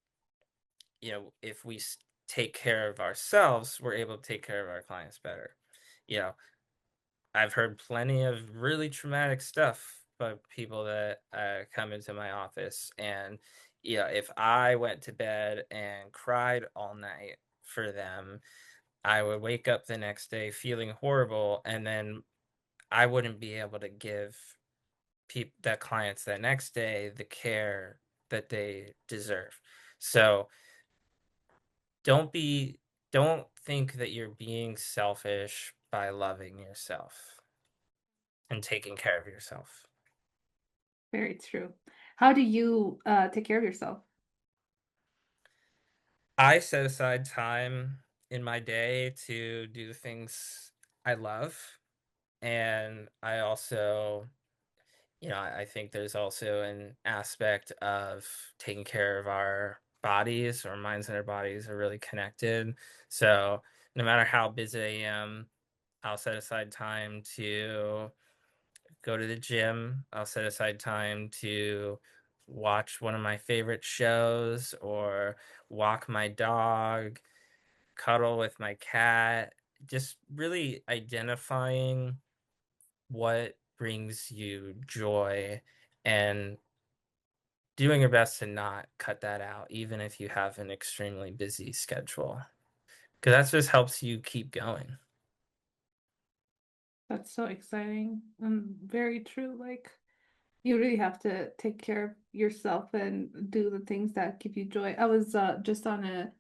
if we take care of ourselves, we're able to take care of our clients better. You know, I've heard plenty of really traumatic stuff by people that come into my office. And, if I went to bed and cried all night for them, I would wake up the next day feeling horrible. And then I wouldn't be able to give that clients that next day the care that they deserve. So don't be, don't think that you're being selfish by loving yourself and taking care of yourself. Very true. How do you take care of yourself? I set aside time in my day to do the things I love. And I also, I think there's also an aspect of taking care of our bodies. Our minds and our bodies are really connected. So no matter how busy I am, I'll set aside time to go to the gym. I'll set aside time to watch one of my favorite shows or walk my dog, cuddle with my cat. Just really identifying what brings you joy and doing your best to not cut that out, even if you have an extremely busy schedule, because that just helps you keep going. That's so exciting and very true. Like, you really have to take care of yourself and do the things that give you joy. I was just on a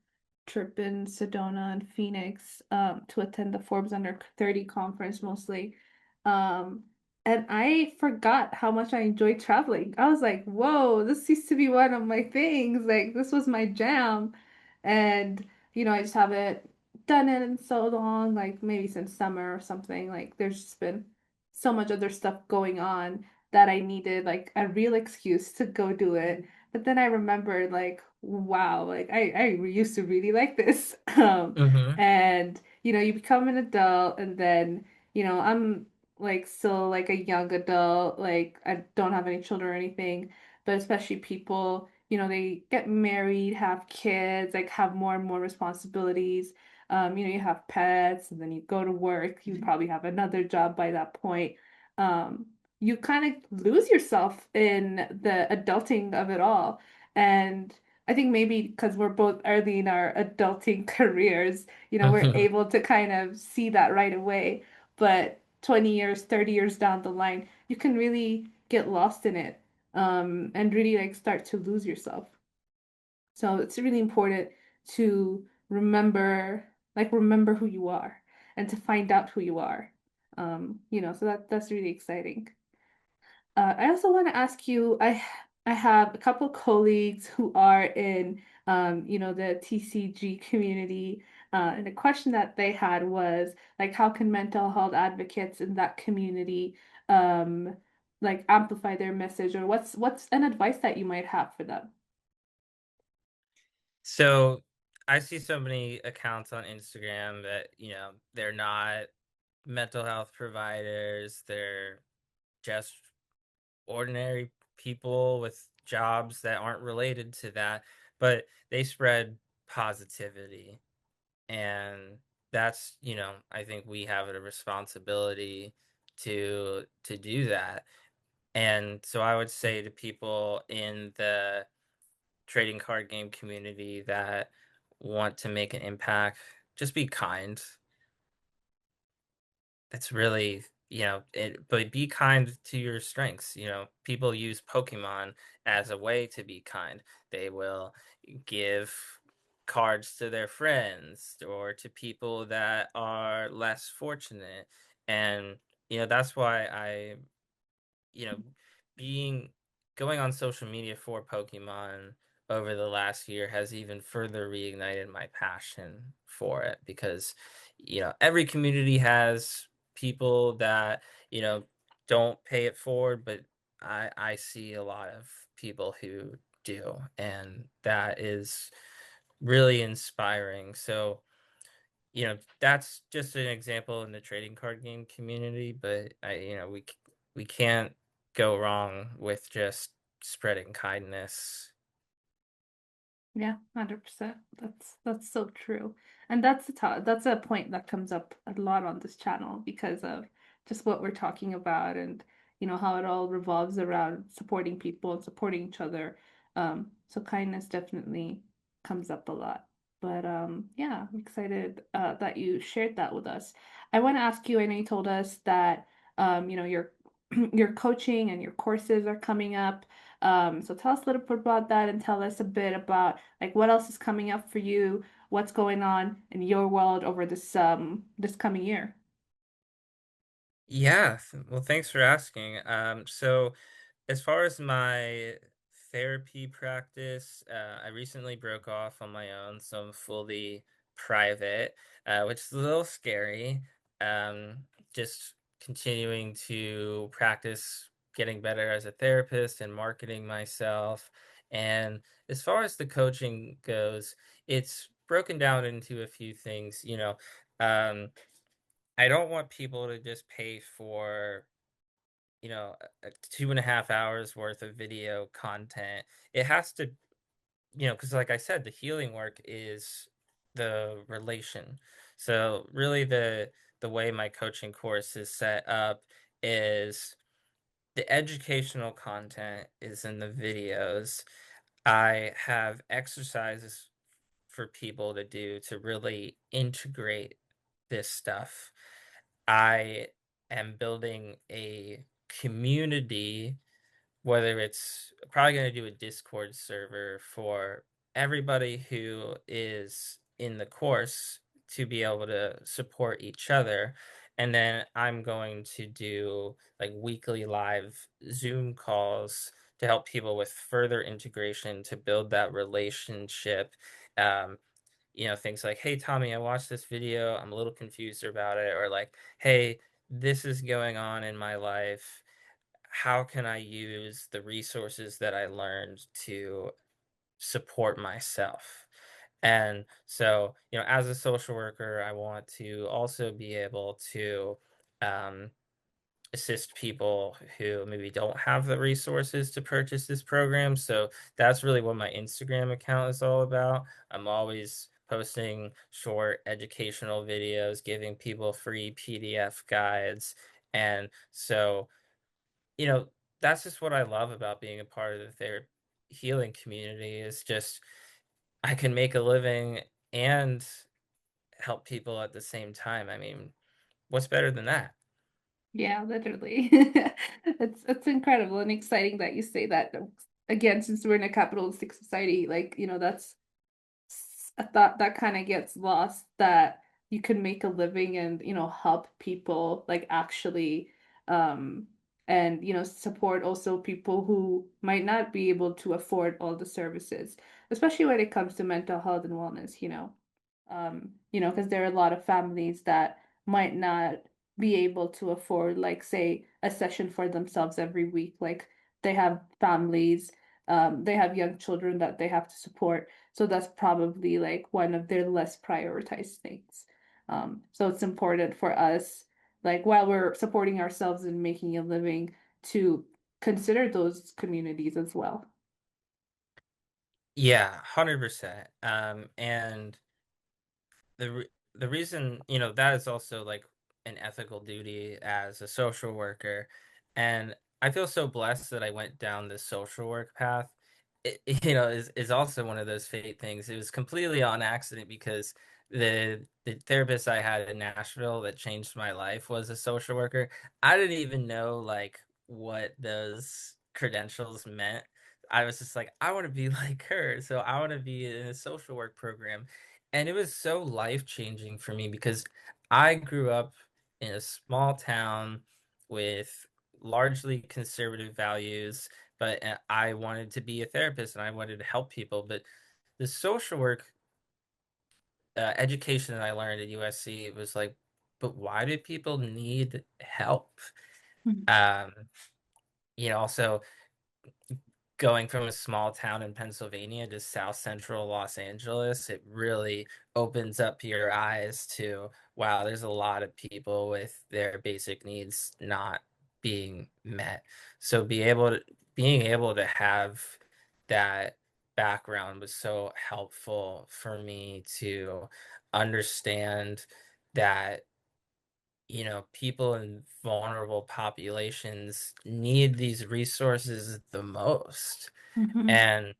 trip in Sedona and Phoenix to attend the Forbes Under 30 conference mostly. Um, and I forgot how much I enjoyed traveling. I was like, whoa, this used to be one of my things. Like, this was my jam. And, I just haven't done it in so long, like maybe since summer or something. Like, there's just been so much other stuff going on that I needed like a real excuse to go do it. But then I remembered like, wow, like I used to really like this. Mhm. And you become an adult and then, I'm like still like a young adult, like I don't have any children or anything, but especially people, they get married, have kids, like have more and more responsibilities. You have pets and then you go to work, you probably have another job by that point. Um, you kind of lose yourself in the adulting of it all. And I think maybe because we're both early in our adulting careers, we're Mhm. able to kind of see that right away. But 20 years, 30 years down the line, you can really get lost in it, and really like start to lose yourself. So it's really important to remember who you are and to find out who you are. So that's really exciting. I also want to ask you, I have a couple colleagues who are in the TCG community, and the question that they had was like, how can mental health advocates in that community um, like amplify their message, or what's an advice that you might have for them? So, I see so many accounts on Instagram that, they're not mental health providers, they're just ordinary people with jobs that aren't related to that, but they spread positivity. And that's, I think we have a responsibility to do that. And so I would say to people in the trading card game community that want to make an impact, just be kind. It's really, but be kind to your strengths. People use Pokemon as a way to be kind. They will give cards to their friends or to people that are less fortunate. And, that's why you know, being going on social media for Pokemon over the last year has even further reignited my passion for it because, every community has people that, don't pay it forward, but I see a lot of people who do, and that is really inspiring. So, that's just an example in the trading card game community, but we can't go wrong with just spreading kindness. Yeah, 100%. That's so true. And that's a point that comes up a lot on this channel because of just what we're talking about and how it all revolves around supporting people and supporting each other. So kindness definitely comes up a lot. But yeah, I'm excited that you shared that with us. I want to ask you, I know you told us that your your coaching and your courses are coming up. So tell us a little bit about that and tell us a bit about like what else is coming up for you, what's going on in your world over this coming year. Yeah, well, thanks for asking. So as far as my therapy practice, I recently broke off on my own, so I'm fully private, which is a little scary. Just continuing to practice getting better as a therapist and marketing myself. And as far as the coaching goes, it's broken down into a few things. Um, I don't want people to just pay for, 2.5 hours worth of video content. It has to, because like I said, the healing work is the relation. So really the way my coaching course is set up is the educational content is in the videos. I have exercises for people to do to really integrate this stuff. I am building a community, whether it's probably going to do a Discord server for everybody who is in the course to be able to support each other. And then I'm going to do like weekly live Zoom calls to help people with further integration to build that relationship. Um, things like, hey, Tommy, I watched this video. I'm a little confused about it. Or like, hey, this is going on in my life. How can I use the resources that I learned to support myself? And so, as a social worker, I want to also be able to um, assist people who maybe don't have the resources to purchase this program. So that's really what my Instagram account is all about. I'm always posting short educational videos, giving people free PDF guides. And so, you know, that's just what I love about being a part of the therapy healing community is just I can make a living and help people at the same time. I mean, what's better than that? Yeah, literally. It's incredible and exciting that you say that. Again, since we're in a capitalistic society, like, that's a thought that kind of gets lost that you can make a living and, help people like actually and support also people who might not be able to afford all the services, especially when it comes to mental health and wellness. Because there are a lot of families that might not be able to afford, like, say, a session for themselves every week. Like, they have families, they have young children that they have to support. So that's probably like one of their less prioritized things. So it's important for us, like while we're supporting ourselves and making a living, to consider those communities as well. Yeah, 100%. And the reason, that is also like an ethical duty as a social worker. And I feel so blessed that I went down this social work path. Is also one of those fate things. It was completely on accident because the therapist I had in Nashville that changed my life was a social worker. I didn't even know like what those credentials meant. I was just like, I want to be like her, so I want to be in a social work program. And it was so life-changing for me because I grew up in a small town with largely conservative values, but I wanted to be a therapist and I wanted to help people. But the social work education that I learned at USC was like, but why do people need help? Mhm. Um, also going from a small town in Pennsylvania to South Central Los Angeles, it really opens up your eyes to, wow, there's a lot of people with their basic needs not being met. So being able to have that background was so helpful for me to understand that people in vulnerable populations need these resources the most. Mhm. And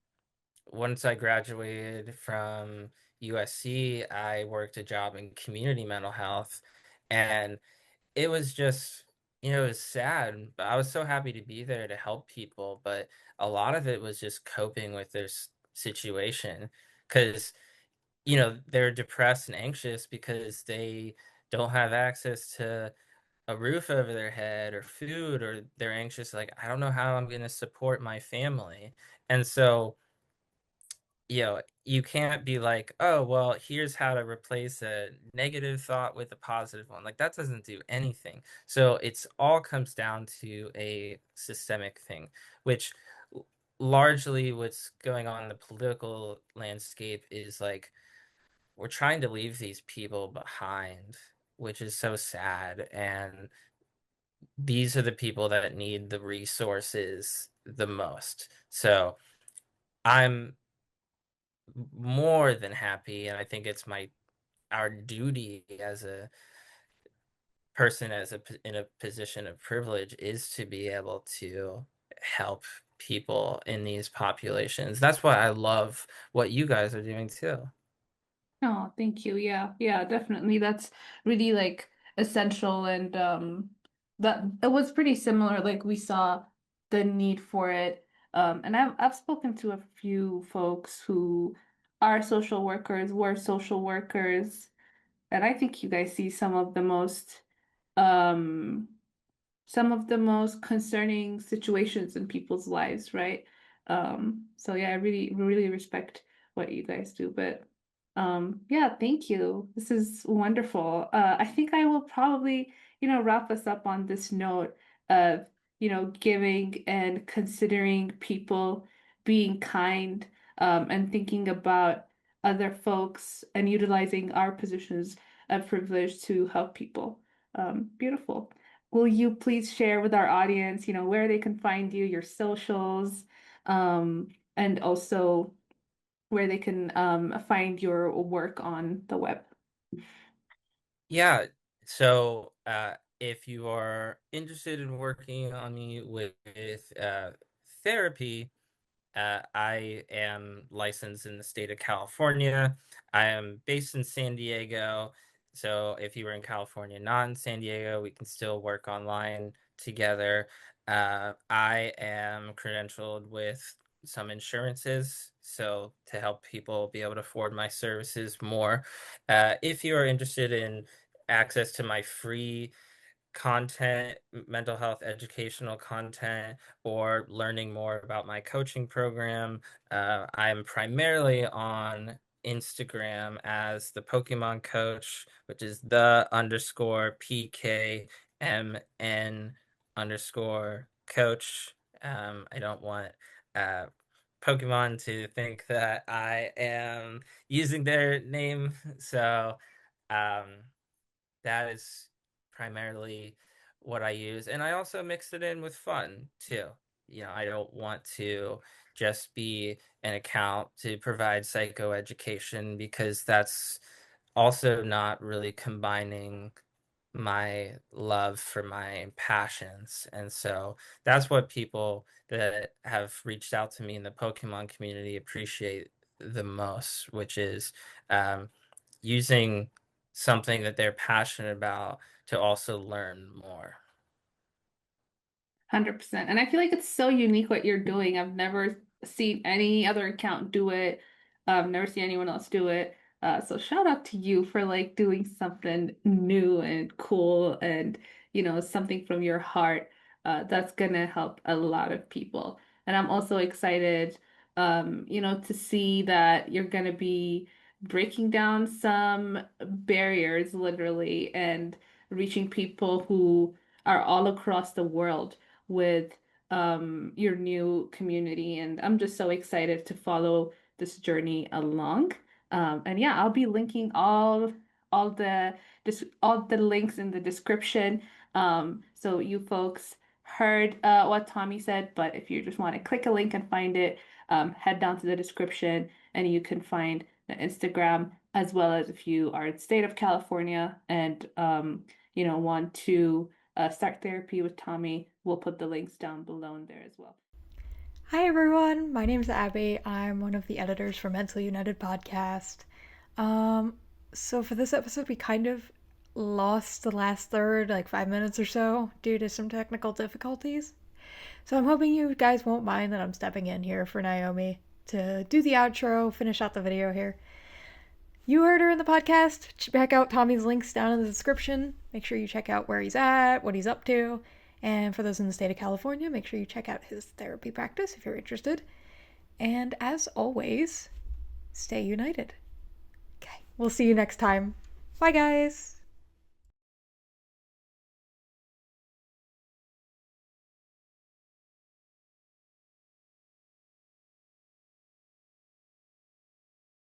once I graduated from USC, I worked a job in community mental health. And it was just, it was sad. But I was so happy to be there to help people. But a lot of it was just coping with their situation. Because, they're depressed and anxious because they don't have access to a roof over their head or food, or they're anxious like I don't know how I'm going to support my family. And so you can't be like, oh, well, here's how to replace a negative thought with a positive one. Like, that doesn't do anything. So it's all comes down to a systemic thing, which largely what's going on in the political landscape is like we're trying to leave these people behind, which is so sad. And these are the people that need the resources the most. So I'm more than happy, and I think it's our duty as a person in a position of privilege is to be able to help people in these populations. That's why I love what you guys are doing too. Oh, thank you. Yeah, yeah, definitely. That's really like essential and that it was pretty similar. Like we saw the need for it. And I've spoken to a few folks who are social workers, were social workers, and I think you guys see um some of the most concerning situations in people's lives, right? So yeah, I really respect what you guys do. But yeah, thank you. This is wonderful. I think I will probably, wrap us up on this note of, giving and considering people, being kind, and thinking about other folks and utilizing our positions of privilege to help people. Beautiful. Will you please share with our audience, where they can find you, your socials, and also where they can find your work on the web? Yeah. So, if you are interested in working on me with therapy, I am licensed in the state of California. I am based in San Diego. So if you were in California, not in San Diego, we can still work online together. I am credentialed with some insurances, so to help people be able to afford my services more. If you are interested in access to my free content, mental health educational content, or learning more about my coaching program. I'm primarily on Instagram as the Pokemon coach, which is the underscore PKMN underscore coach. I don't want uh, Pokemon to think that I am using their name. So, um, that is primarily what I use, and I also mix it in with fun too. I don't want to just be an account to provide psychoeducation because that's also not really combining my love for my passions. And so that's what people that have reached out to me in the Pokemon community appreciate the most, which is um, using something that they're passionate about to also learn more. 100%. And I feel like it's so unique what you're doing. I've never seen any other account do it. I've never seen anyone else do it. So shout out to you for like doing something new and cool and, something from your heart. That's gonna help a lot of people. And I'm also excited, to see that you're gonna be breaking down some barriers literally and reaching people who are all across the world with your new community. And I'm just so excited to follow this journey along. And yeah, I'll be linking all the all the links in the description. So you folks heard what Tommy said, but if you just want to click a link and find it, head down to the description and you can find the Instagram as well as if you are in the state of California and want to start therapy with Tommy. We'll put the links down below in there as well. Hi everyone, my name's Abby. I'm one of the editors for Mental United podcast. Um, so for this episode, we kind of lost the last third, like 5 minutes or so, due to some technical difficulties. So I'm hoping you guys won't mind that I'm stepping in here for Naomi to do the outro, finish out the video here. You heard her in the podcast. Check out Tommy's links down in the description. Make sure you check out where he's at, what he's up to. And for those in the state of California, make sure you check out his therapy practice if you're interested. And as always, stay united. Okay, we'll see you next time. Bye, guys.